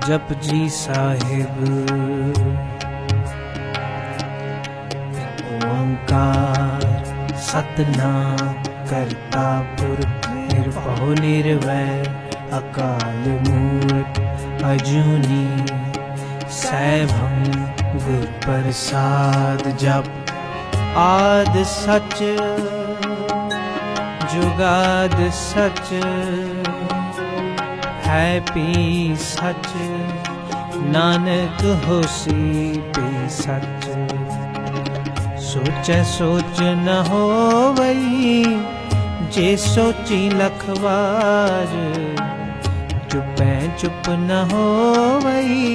जपजी साहिब ओंकार सतनाम करता पुरख निर्भौ निर्वैर अकाल मूर्त अजूनी सैभं गुर प्रसाद जप आद सच जुगाद सच है पी सच नानक होसी पी सच सोचै सोच न होवई जे सोची लखवार चुपै चुप न होवई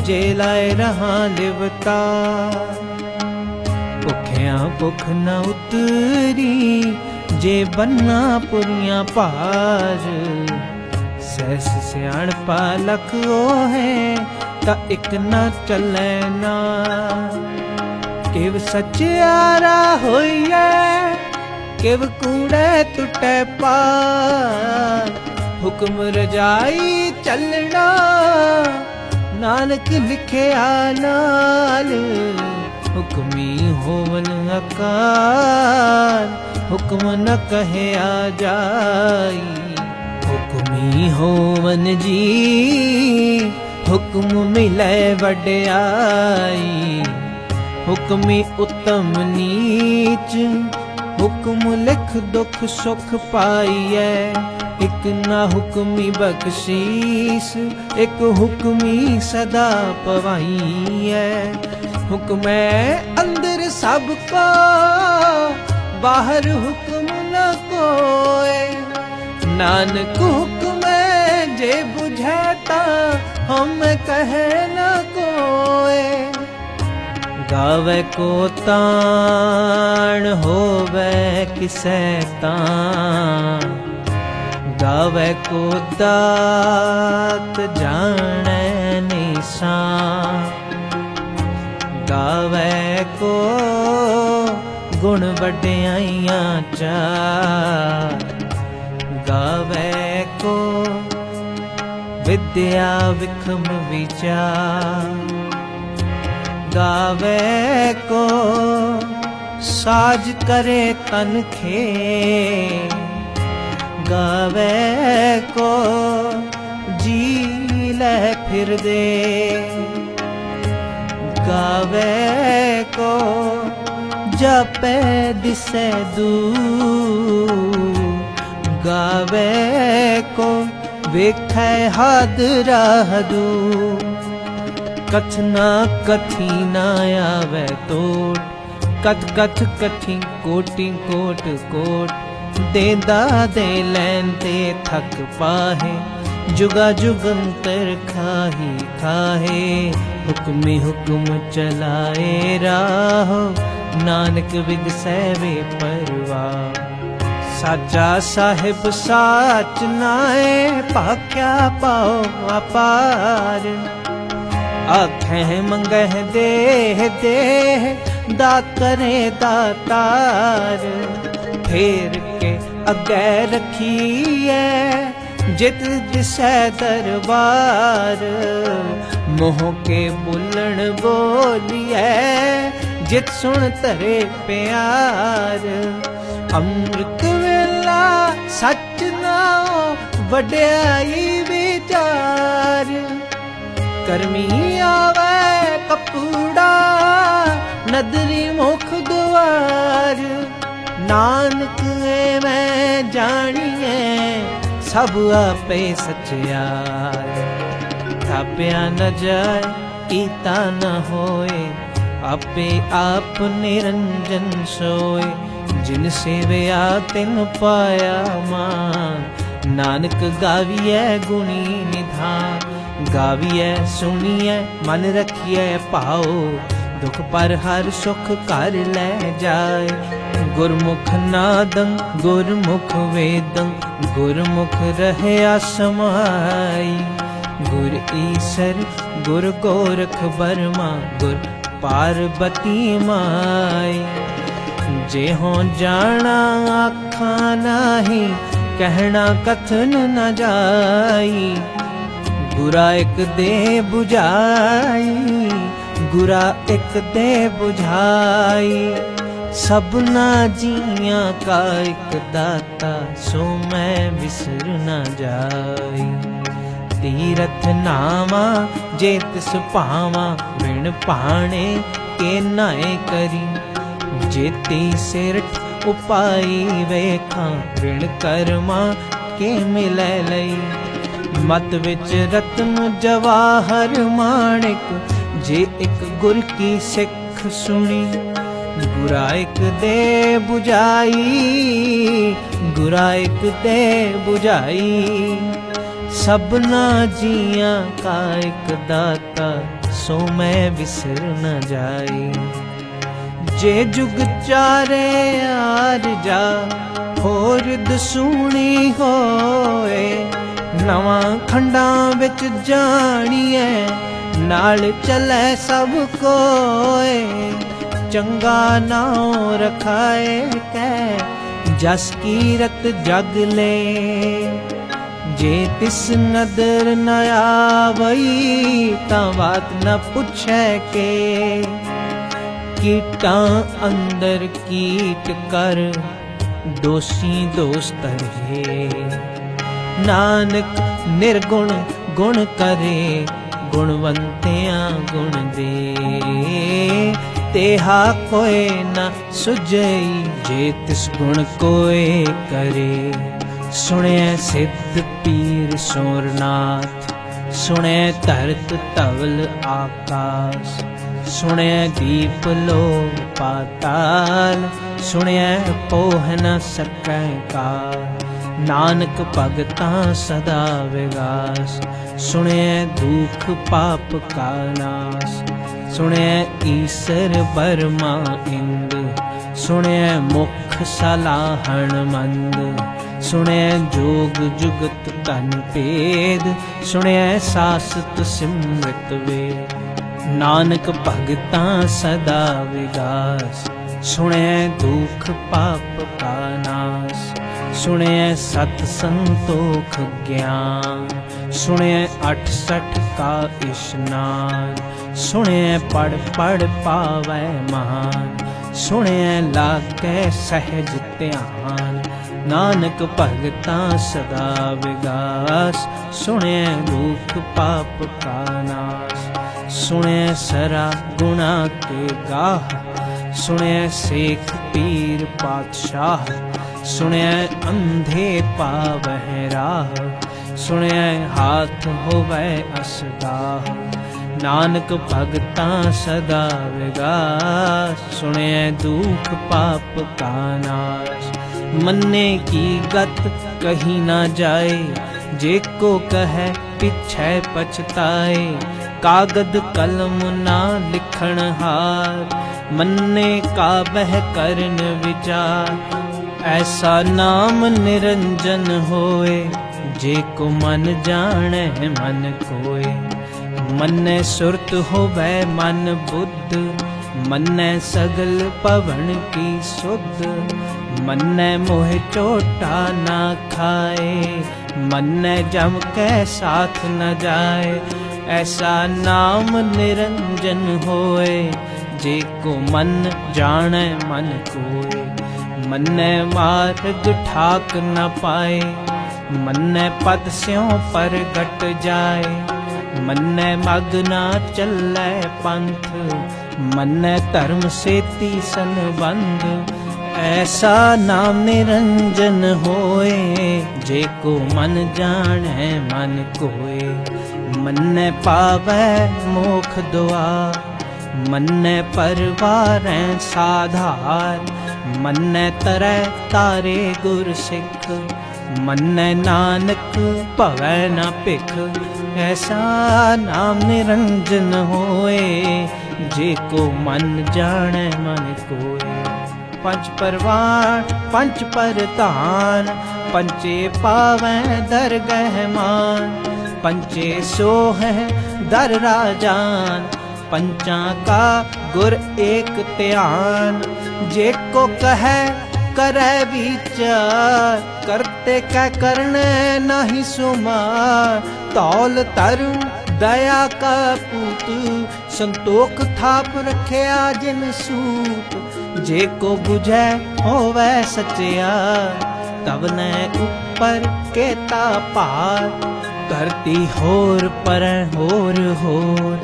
जे लाए रहा लिवता भुखिया भुख न उतरी जे बन्ना पुरियां पार सहस सियाणपा लख ओ है ता इक न चलै ना किव सचियारा होइए किव कूड़े टुटे पार हुक्म रजाई चलना नानक लिखिया नाल हुक्मी होवन अकाल हुक्म न कहया जाई हुक्मी होवन जी हुक्म मिले वड्याई हुक्मी उत्तम नीच हुक्म लिख दुख सुख पाइए एक ना हुक्मी बख्शीस एक हुक्मी सदा पवाइए हुक्म अंदर सबको बाहर हुक्म न कोय नानक हुक्म जे बुझाता हम कहे न कोय गावे को ताण होवे किसे ताण गावे को दात जाने निशान गावे को गुण वड्याइयां चार गावे को विद्या विखम विचार गावे को साज करे तन खे गावे को जी ले फिर दे गावे को जपे दिसे दूर गावे को वेखे हादरा दूर कथना कथी ना आवे तोट कथ कथ कठी कोटि कोट कोट देंदा दे लैन ते थक पाहे जुगा जुगंतर खाही खाहे हुक्मी हुक्म चलाए राहो नानक विग सैवे परवाह साचा साहिब साच नाए भाग्या पाओ अपार आखें मंगह देह देह दातरे दातार फेर के अगे रखिए जित दिसै दरबार मोह के बुलण बोलिए जित सुन तरे प्यार अमृत वेला सच नाओ वड्याई विचार करमी आवे कपूड़ा नदरी मुख द्वार नानक मैं जानिए सब आपे सचियार थाप्या न जाए कीता न होए आपे आप निरंजन सोए जिन सेवया तिन पाया मान नानक गाविए गुणी निधान गाविए सुनिए मन रखिए पाओ दुख पर हर सुख कर ले जाए गुरमुख नादं गुरमुख वेदं गुरमुख रहया समाई गुर ईसर गुर गोरख बर्मा गुर पार्वती माई जे हो जाना आखा नाही कहना कथन न जाई गुरा एक दे बुझाई, गुरा एक दे बुझाई। सबना जियां का एक दाता, सो मैं विसर न जाई। तीरथ नावा जे तिस पावा, बिन पाणे के नाए करी। जेती सिरठ उपाई वेखा, बिन कर्मा के मिलै लई। मत विच रत्न जवाहर माणिक, जे एक गुर की सिख सुनी। गुरा एक दे बुझाई, गुरा एक दे बुझाई। सबना जियां का एक दाता, सो मैं विसर न जाई। जे जुग चारे आर जा, होर दसूणी होए। नवां खंडां विच जाणीए, नाल चलै सब कोए। चंगा नाम रखाए कै, जस कीरत जग ले। जे तिस नदर न आवई, तां बात न पुछै के। कीटां अंदर कीट कर, दोषी दोष तरहे। नानक निर्गुण गुण करे, गुणवंतियां गुण दे। तेहा कोई न सुझई, जे तिस गुण कोई करे। सुने सिद्ध पीर सोरनाथ, सुने धरत धवल आकाश। सुने दीप लो पाताल, सुने पोह न सकै काल। नानक भगतां सदा विगास, सुने दुख पाप का नाश। सुने ईसर बर्मा इंद, सुने मुख सलाहण मंद। सुने जोग जुगत तन भेद, सुने सासत सिमरत वेद। नानक भगतां सदा विगास, सुने दुख पाप का नाश। सुने सत संतोख ज्ञान, सुने 68 का इशनान। सुने पढ़ पढ़ पावै महान, सुने लागे सहज ध्यान। नानक भगतां सदा विगास, सुने दुख पाप का नाश। सुने सरा गुणा के गाह, सुने शेख पीर पातशाह। सुने अंधे पावह राह, सुने हाथ होवै असगाह। नानक भगतां सदा विगास, सुने दुख पाप का नाश। मन्ने की गत कही ना जाए, जे को कहे पिछै पछताए। कागद कलम ना लिखण हार, मन्ने का बह करन विचार। ऐसा नाम निरंजन होए, जे को मन जाने मन कोय। मन्ने सुरत होवै मन बुद्ध, मन्ने सगल पवन की सुध। मन्ने मोह चोटा ना खाए, मन्ने जम के साथ न जाए। ऐसा नाम निरंजन होए, जे को मन जाने मन कोय। मन्ने मार्ग ठाक न पाए, मन्ने पद स्यों परगट जाए। मन्ने मग ना चलै पंथ, मन्ने धर्म सेती संबंध। ऐसा नाम निरंजन होए, जे को मन जाने मन कोय। मन्ने पावै मोख दुआर, मन्ने परवारै साधार। मन्ने तरै तारे गुर सिख, मन्ने नानक भवै न भिख। ऐसा नाम निरंजन होए, जे को मन जाने मन कोय। पंच परवान पंच परधान, पंचे पावै दरगह मान। पंचे सोह दर राजान, पंचा का गुर एक ध्यान। जे को कहे करे विचार, करते कै करने नहीं सुमार। तौल तरुण दया का पूत, संतोख थाप रखिया जिन सूत। जे को बुझे होवे सचिया, तब न ऊपर केता पार। करती होर पर होर होर,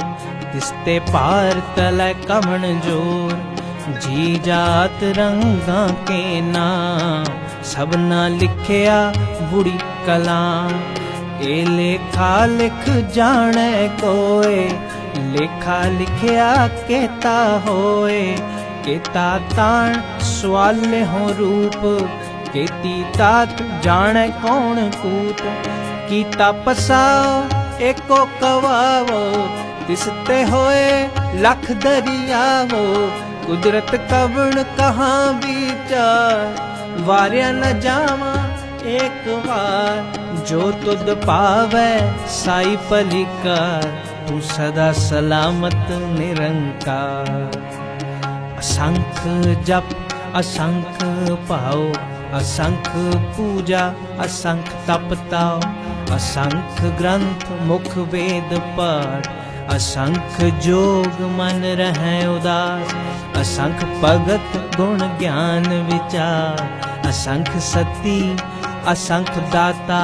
तिसते पार तलै कमण जोर। जी जात रंगा के नाम, सबना लिखिया बुरी कलाम। ए लेखा लिख जाने कोय, लेखा लिखिया केता होए। केता ताण सवाल हो रूप, केती तात जाने कौन कूट। कीता पसाओ एको कवावो, तिसते होए लख दरियावो। कुदरत कवण कहाँ विचार, वार्या न जावा एक बार। जो तुद पावै साई पलिकार, तू सदा सलामत निरंकार। असंख जप असंख पाओ, असंख पूजा असंख तप ताओ। असंख ग्रंथ मुख वेद पाठ, असंख जोग मन रहै उदास। असंख भगत गुण ज्ञान विचार, असंख सती असंख दाता।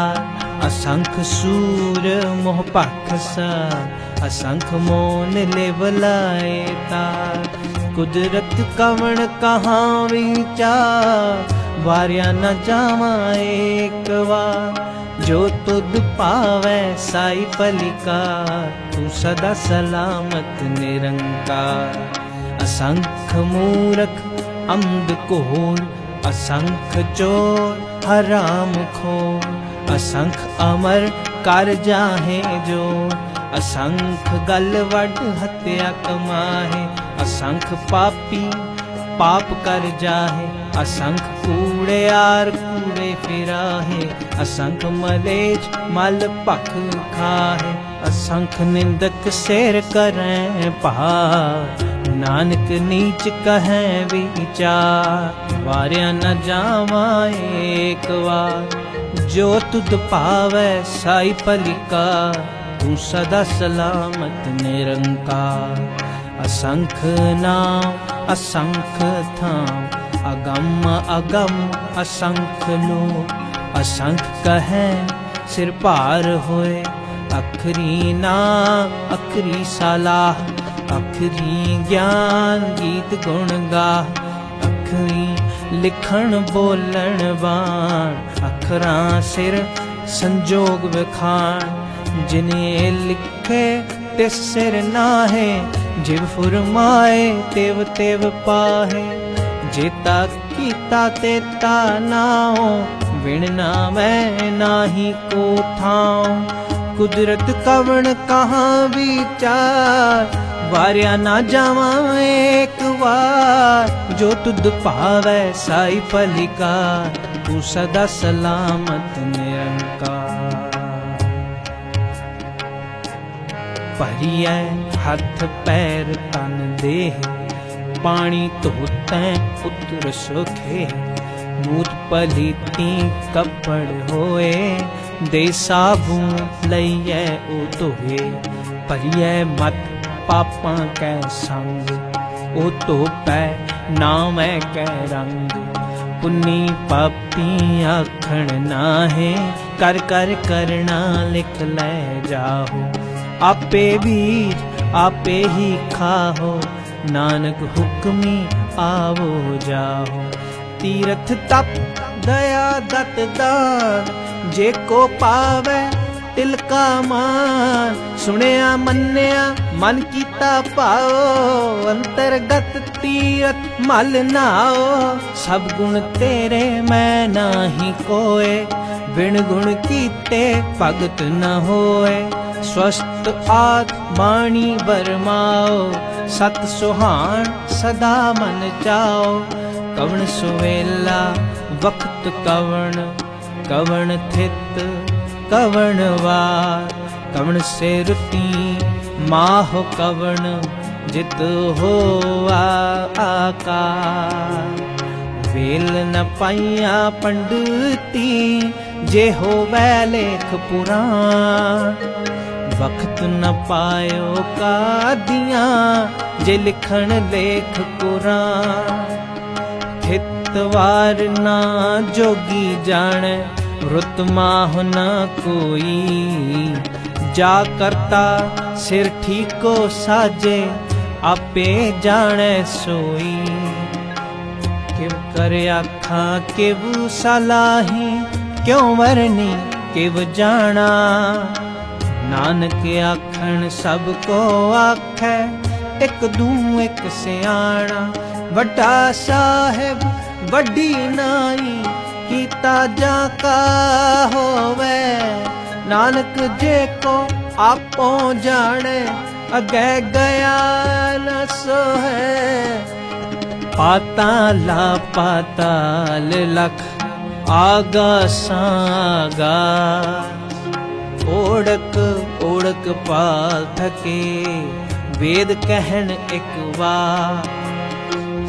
असंख सूर मोह पाखसार, असंख मोन लेवलाए तार। कुदरत कवण कहाँ विचार, वार्या न जावा एक बार। जो तुद पावै साई पलिकार, तू सदा सलामत निरंकार। असंख मूरख अंध कोर, असंख चोर हराम खोर। असंख अमर कर जाहे जोर, असंख गल वड हत्या कमाहे। असंख पापी पाप कर जाहे, असंख कूड़ेयार कूड़े फिराहे। असंख मलेच मल पख खाहे, असंख निंदक सिर करें पार। नानक नीच कहें विचार, वार्या न जावा एक बार। जो तुद पावै साई पलिकार, तू सदा सलामत निरंकार। असंख नाम असंख थाम, अगम अगम असंख लोक। असंख कहें सिर पार होए, अखरी नाम अखरी सलाह। अखरी ज्ञान गीत गुण गाह, अखरी लिखण बोलण बाण। अखरां सिर संजोग विखाण, जिने लिखे तिस सिर नाहे। जिव फुरमाए तिव तिव पाहे, जेता कीता तेता नाओ। बिन नामै नाही को थाओ, कुदरत कवण कहाँ विचार। वार्या ना जावा एक बार, जो तुद पावै साई पलिकार। तू सदा सलामत निरंकार। भरिए हथ पैर तन देह, पानी धोतैं पुत्र सुखे। मूत पलीती कपड़ होए, दे साबुन लइए ओ धोए। भरिए मत पापां कै संग, ओ धोपै नामै कै रंग। पुन्नी पापी आखण नाहे, कर कर करना लिख लै जाहो। आपे बीज आपे ही खाहो, नानक हुक्मी आवो जाहो। तीरथ तप दया दत दान, जे को पावै तिलका मान। सुनिया मन्निया मन कीता पाओ, अंतरगत तीरथ मल नाओ। सब गुण तेरे मैं नाही कोय, बिन गुण कीते भगत न होए। स्वस्थ आत बाणी बरमाओ, सत सुहान सदा मन चाओ। कवण सुवेला वक्त कवण, कवण थित कवण वार। कवण से रुती माह कवण, जित होआ आकार। वेल न पाइया पंडिती, जे होवै लेख पुराण। वक्त न पायो कादियाँ, जे लिखण लेख कुरान। हितवार ना जोगी जाने, रुत माह न कोई। जा करता सिर ठीको साजे, आपे जाने सोई। किव कर आखा किव सलाही, क्यों वरनी किव जाना। नानक आखण सबको आखै, एक दू एक सियाणा। वड्डा साहिब वड्डी नाई, कीता जा का होवे। नानक जे को आपो जाने, अगे गया न सोहे। पाताला पाताल लख, आगा सागा। ओढ़क ओढ़क पाल थके, वेद कहन एक बार।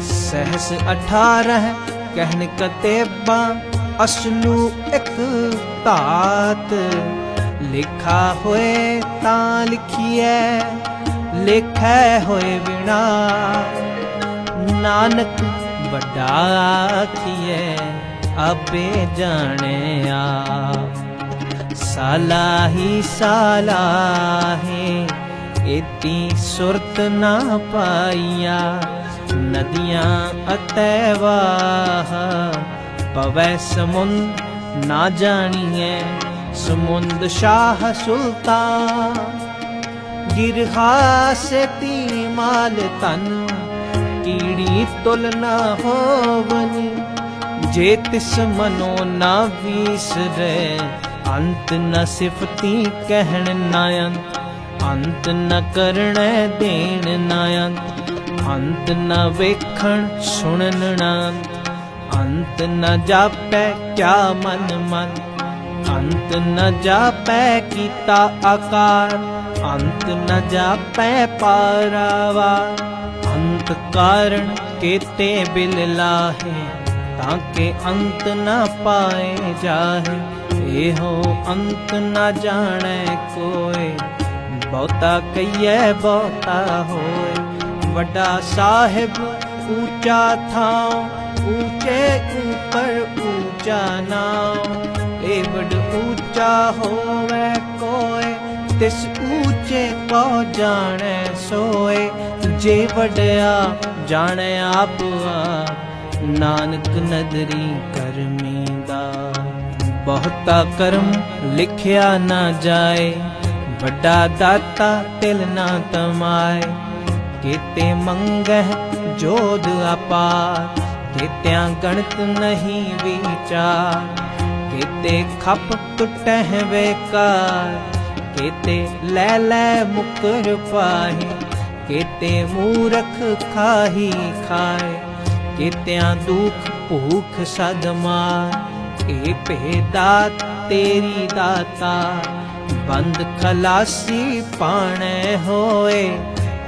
सहस 18 कहन कतेबा, असलू एक तात। लिखा होए तां लिखिए, लिखै होए बिना। नानक बड़ा आखिए, आपे जाने आप। सालाही सालाहे, इती सुरत ना पाइया। नदियां अतैवाह, पवै समुंद ना जानिए। समुंद शाह सुल्तान, गिरहा से ती माल तन। कीड़ी तुल न होवनी, जे तिस मनो न विसरै। अंत न सिफती कहण न अंत, अंत न करण देण न अंत। अंत न वेखण सुनन न अंत, अंत न जापै क्या मन मन। अंत न जापै कीता आकार, अंत न जापै पारावार। अंत कारण केते बिल लाहे, ताके अंत न पाए जाहे। एहो अंत न जाने कोय, बहुता कहिए बहुता होए। वड्डा साहिब ऊंचा थां, ऊंचे ऊपर ऊंचा नाम। ए बड़ ऊंचा होवे कोय, तिस ऊंचे को जाने सोए। जे वड्या जाने आप आप, नानक नदरी करमीदा। बहुता कर्म लिखिया ना जाए, वड्डा दाता तिल ना तमाए। केते मंगह जोध अपार, केत्या गणत नहीं विचार। केते खप टुटह बेकार, केते लै लै मुकर पाहे। केते मूरख खाही खाए, केत्या दुख भूख सद मार। ए भेदात तेरी दाता, बंद खलासी पाणे होए।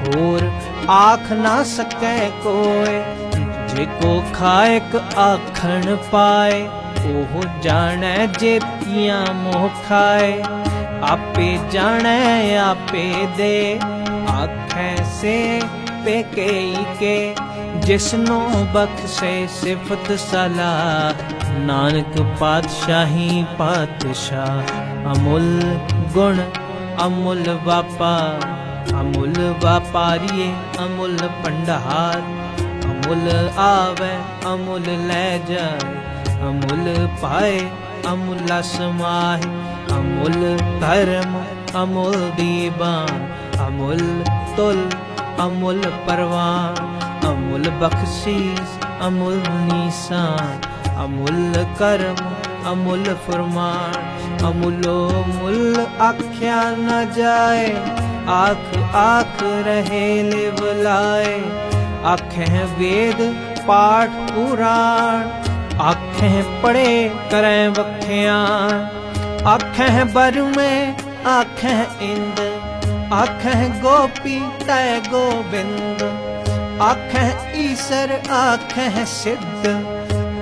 होर आख ना सकै कोय, जेको खाएक आखण पाए। ओह जाने जेतियां मोह खाए, आपे जाने आपे दे। आखै से पेकेई के, जिसनो बख्शे सिफत सलाह। नानक पातशाही पातशाह, अमुल गुण अमुल व्यापार। अमुल व्यापारिये अमुल भंडार, अमुल आवे अमुल लै जाए। अमुल पाए अमुल समाहे, अमुल धर्म अमुल दीवान। अमुल तुल अमुल परवान, अमुल बख्शीस अमुल निशान। अमुल कर्म अमुल फरमान। अमुलो मुल आख्या न जाए, आख आख रहे लिवलाए। आखें वेद पाठ पुराण, आखें पढ़े करें वख्यान। आखें बर में आखें इंद, आखें गोपी तय गोविंद। आखें ईसर आखें सिद्ध,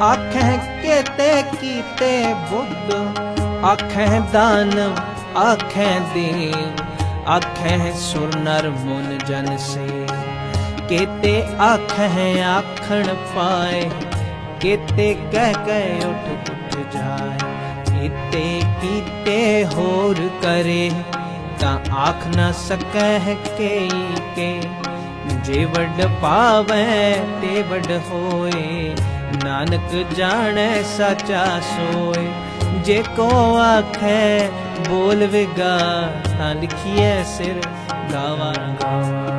आखें केते कीते बुद्ध, आखें दानव आखें देव, आखें सुर नर मुन जन से। केते आखें आखण पाए, केते कह कह उठ उठ जाए। केते कीते होर करे, तां आख न सकह के। जे वड पावै ते वड होए, नानक जाने साचा सोए। जे को आखे बोल विगा, तां लिखिए सिर गावा गावा।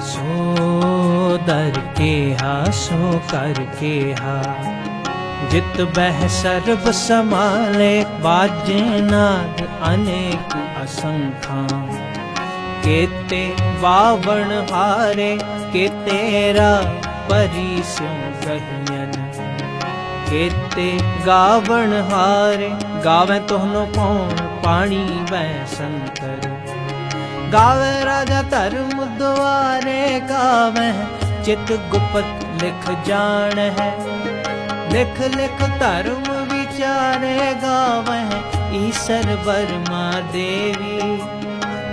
सो दर केहा सो कर केहा, जित बह सर्ब समाले। बाजे नाद अनेक असंखा, केते बावण हारे। के तेरा परी स्यों कहियन, केते गावण हारे। गावे तोहनो कौन पानी वै संतर, गावे राजा धर्म द्वारे। गावे चित गुप्त लिख जान है, लिख लिख धर्म विचारे। गावे ईसर वर्मा देवी,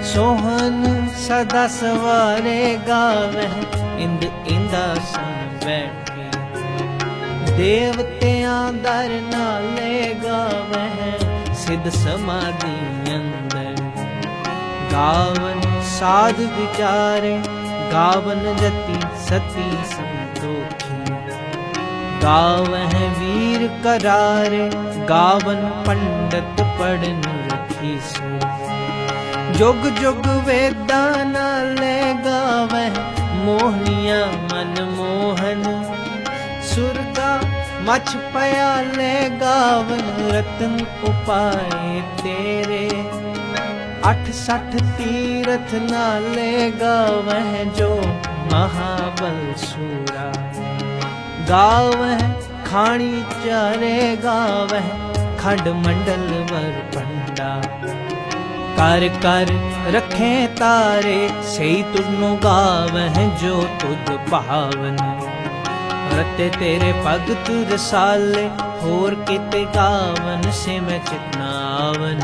सोहन सदा सवारे। गावे इंद इंदासन बैठे, देवतियां दर नाले। गावे सिद्ध समाधि अंदर, गावन साध विचारे। गावन जति सती संतोखी, गावह वीर करारे। गावन पंडित पढ़न रखी से, जुग जुग वेदा नाले। गावह मोहनिया मन मोहन, सुरगा मछ पयाले। गावन रतन उपाय तेरे, 68 तीरथ नाले। गावह जो महाबल सूरा, गावह खाणी चारे। गावह खंड मंडल वर पंडा, कर कर रखे तारे। सही तुझनो गावह जो तुध पावन, रते तेरे भगत रसाले। होर किते गावन से मैं चितनावन।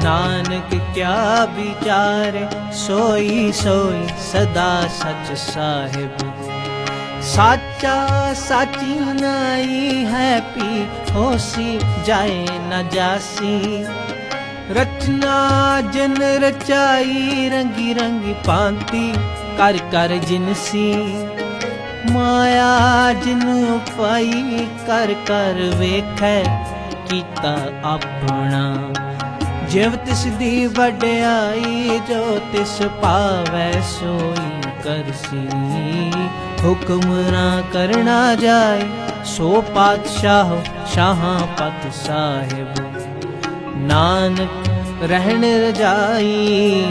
नानक क्या विचारे, सोई सोई सदा सच साहिब। साचा साची नाई है पी, होसी जाए न जासी। रचना जिन रचाई, रंगी रंगी पांति कर कर जिनसी। माया जिन पाई कर कर वेखै, कीता अपना। जिव तिस दी वड्याई, जो तिस पावै सोई करसी। हुक्म ना करना जाए, सो पातशाह शाहां पत साहिब। नानक रहन रजाई,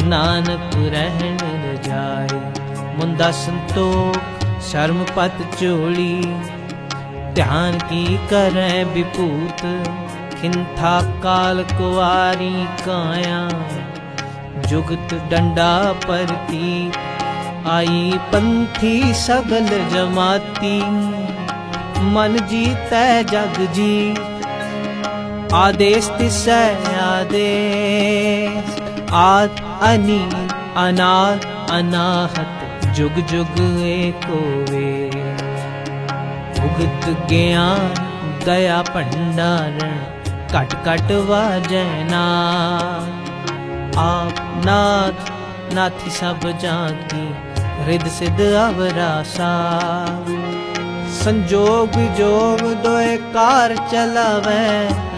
नानक रहन रजाई। मुंदा संतोख शर्म पत चोली, ध्यान की करै विपूत। खिंथा काल कुआरी काया, जुगत डंडा परती। आई पंथी सगल जमाती, मन जीतै जग जी। आदेश तिसै आदेश, आद अनी अनाद अनाहत। जुग जुग एको वे, भुगत ज्ञान दया भंडारण। घट घट वाजै नाथ, आप नाथ नाथी सब जाती। रिद सिद्ध अवरासा, संजोग विजोग दोए कार चलावै।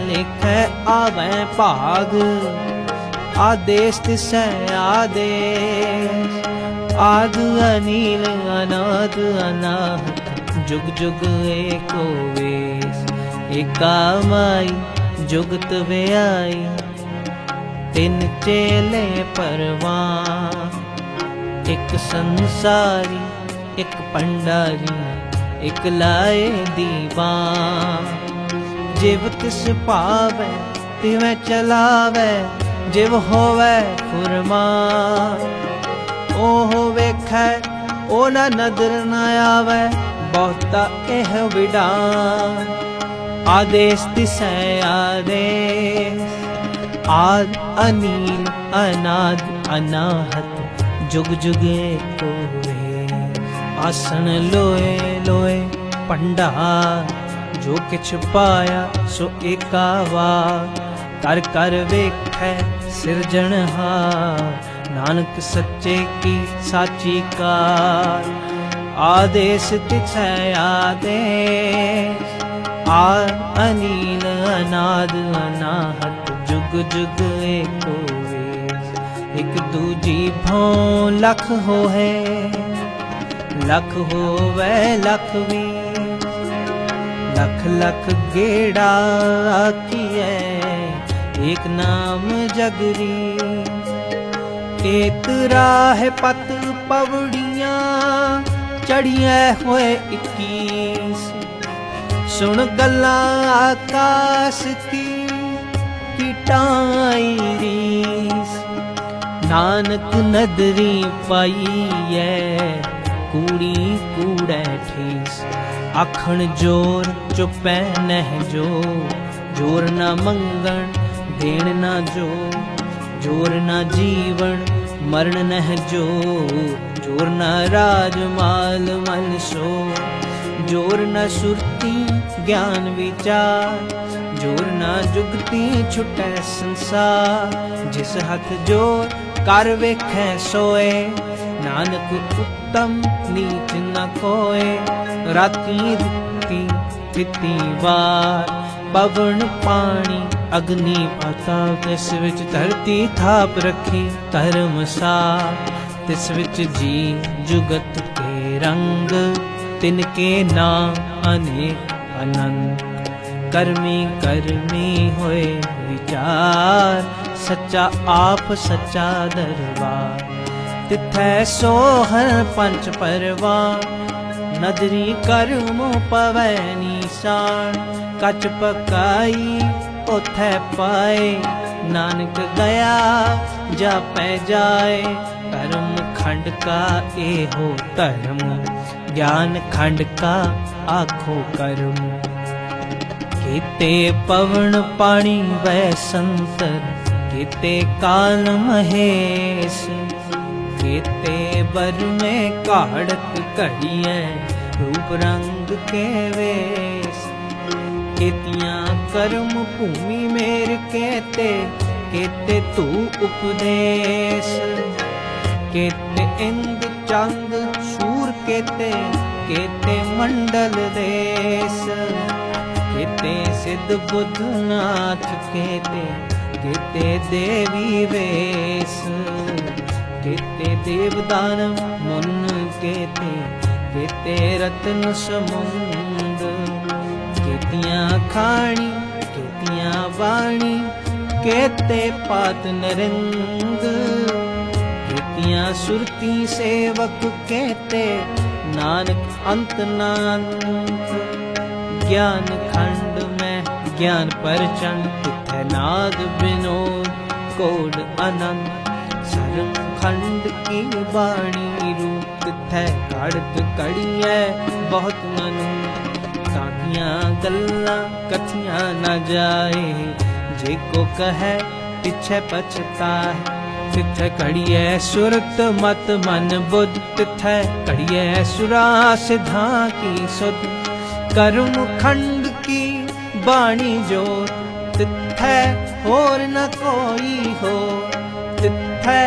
लिखै आवै भाग, आदेश तिसै आदेश। आद अनील अनाद अनाहत, जुग जुग एको वेश। एका माई जुगत व्याई, तिन चेले परवान। एक संसारी एक पंडारी, एक लाए दीवान। जिव तिस पावै तिवै चलावै, जिव होवै फुरमान। ओह वेखै ओ ना नदर न आवै, बहुता एह विडान। आदेश तिसै आदेश, आद अनील अनाद अनाहत जुग जुगे कोवे। आसन लोए लोए भंडार, जो किछ पाया सो एका वार। कर कर वेखै सिरजनहार, नानक सच्चे की साची कार। आदेश तिसै आदेश, आद अनील अनाद अनाहत जुग जुग एको वेश। एक दूजी भौं लख होए, लख होवे लख वीस। लख लख गेड़ा किए, एक नाम जगरी। एक राह पत पवड़ियां, चढ़िया होए 21। सुन गल्लां आकाश की टाई रीस। नानक नदरी पाई है, कूड़ी कूड़े ठीस। आखण जोर चुपै नह जो, जोर न मंगण देण ना जो। जोर ना जीवन मरण नह जो, जोर ना राज माल मन सो। जोर न सुरती ज्ञान विचार, जोर ना जुगती छुटै संसार। जिस हथ जोर कर वेखै सोए, नानक उत्तम नीच न कोय। राती दिती थिती वार, पवन पानी अग्नि पाताल। तिस विच धरती थाप रखी धर्मसार। तिस विच जी जुगत के रंग, तिनके नाम अनेक अनंत। करमी करमी होए विचार, सच्चा आप सच्चा दरबार। तिथै सोहर पंच परवान, नदरी करमो पवै निशान। कच पकाई उथै पाए, नानक गया जापै जाए। धर्म खंड का एहो धर्म, ज्ञान खंड का आखो कर्म। केते पवन पानी वै संतर, केते काल महेश। केते बर में काढ़त कढ़िए, रूप रंग के वेश। केतियां कर्म भूमि मेर केते, केते तू उपदेश। केते इंद चंद सूर केते, केते मंडल देश। केते सिद्ध बुद्ध नाथ केते, केते देवी वेश। केते देवदानव मुन केते, केते रत्न समुंद। केतियां खाणी केतियां वाणी, केते पात नरिंग। केतियां सुरती सेवक केते, नानक अंत नांत। ज्ञान खंड में ज्ञान परचंड, तिथै नाद विनोद कोड अनंत। सरम खंड की वाणी रूप, तिथै काढ़त कड़ियै बहुत मनु। ताकियां गल्लां कथियां न जाए, जे को कहे पिछे पछताए। तिथै कड़ियै सुरत मत मन बुद्ध, तिथै कड़ियै सुरा सिद्धा की सुध। कर्म खंड की बाणी जोर, तिथै होर न कोई हो। तिथै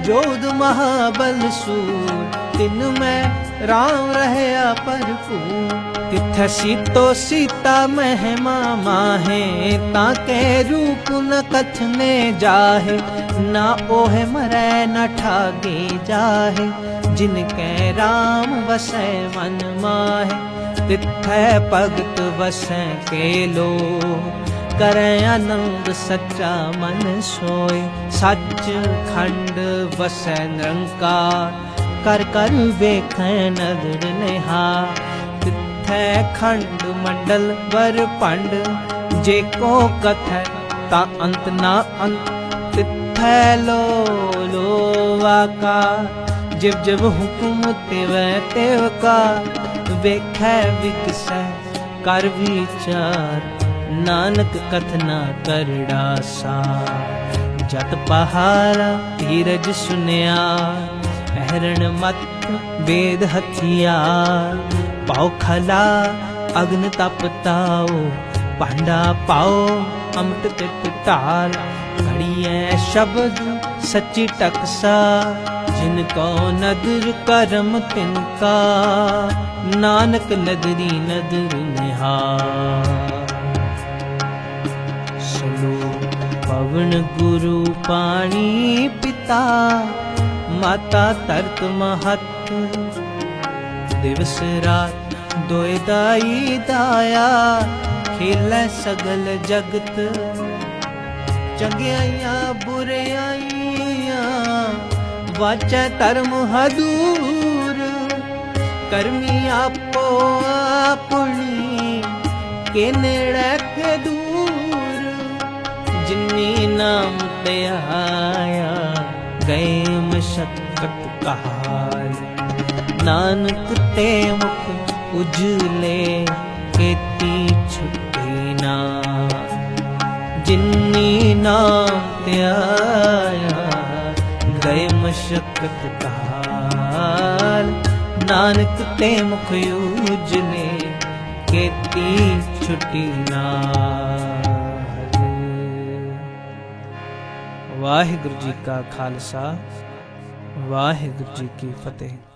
जोध महाबल सूर, तिन में राम रहया भरपूर। तिथै सीतो सीता महिमा माहे, ताके रूप न कथने जाहे। ना ओहे मरै न ठागे जाहे, जिनके राम वसै मन माहे। तिथै भगत वसै के लो, करै आनंद सच्चा मन सोए। सच खंड वसै निरंकार, कर कर वेखै नदर निहार। तिथै खंड मंडल वर पंड, जे को कथै ता अंत ना अंत। तिथै लो वाका, जिव जिव हुकुम तिवै तिव का। ਵੇਖੈ ਵਿਗਸੈ ਕਰ ਵਿਚਾਰ, ਨਾਨਕ ਕਥਨਾ ਕਰੜਾ ਸਾਰ। ਜਤ ਪਹਾਰਾ ਧੀਰਜ ਸੁਨਿਆ, ਪਹਿਰਣ ਮਤ ਵੇਦ ਹਥਿਆਰ। ਪਾਉ ਖਲਾ ਅਗਨ ਤਪ ਤਾਓ, ਭਾਂਡਾ ਪਾਓ ਅੰਮ੍ਰਿਤ ਤਿਤ ਢਾਲ। ਘੜੀਐ ਸ਼ਬਦ ਸੱਚੀ ਟਕਸਾ, ਜਿਨ ਕੋ ਨਦਰ ਕਰਮ ਤਿਨ ਕਾ। ਨਾਨਕ ਨਦਰੀ ਨਦਰ ਨਿਹਾਲ। ਸਲੋਕ ਪਵਨ ਗੁਰੂ ਪਾਣੀ ਪਿਤਾ, ਮਾਤਾ ਧਰਤ ਮਹਤ। ਦਿਵਸ ਰਾਤ ਦੋਇ ਦਾਈ ਦਾਇਆ, ਖੇਲੈ ਸਗਲ ਜਗਤ। ਚੰਗਿਆਈਆਂ ਬੁਰਿਆਈਆਂ ਵਾਚੈ ਧਰਮ ਹਦੂਰ। ਕਰਮੀ ਆਪੋ ਆਪਣੀ, ਕੇ ਨੇੜੇ ਕੇ ਦੂਰ। ਜਿਨੀ ਨਾਮ ਤੇ ਆਇਆ, ਗਏ ਮਸ਼ੱਕਤ ਕਾਲ। ਨਾਨਕ ਤੇ ਮੁਖ ਉਜਲੇ, ਕੀਤੀ ਛੁੱਟੀ ਨਾ। ਜਿਨੀ ਨਾਮ ਤੇ ਆਇਆ, ਗਏ ਮਸ਼ੱਕਤ ਕਾਲ। ਨਾਨਕ ਤੇ ਮੁਖ ਉਜਲੇ, ਕੀਤੀ ਛੁੱਟੀ ਨਾਲ। ਵਾਹਿਗੁਰੂ ਜੀ ਕਾ ਖਾਲਸਾ, ਵਾਹਿਗੁਰੂ ਜੀ ਕੀ ਫਤਿਹ।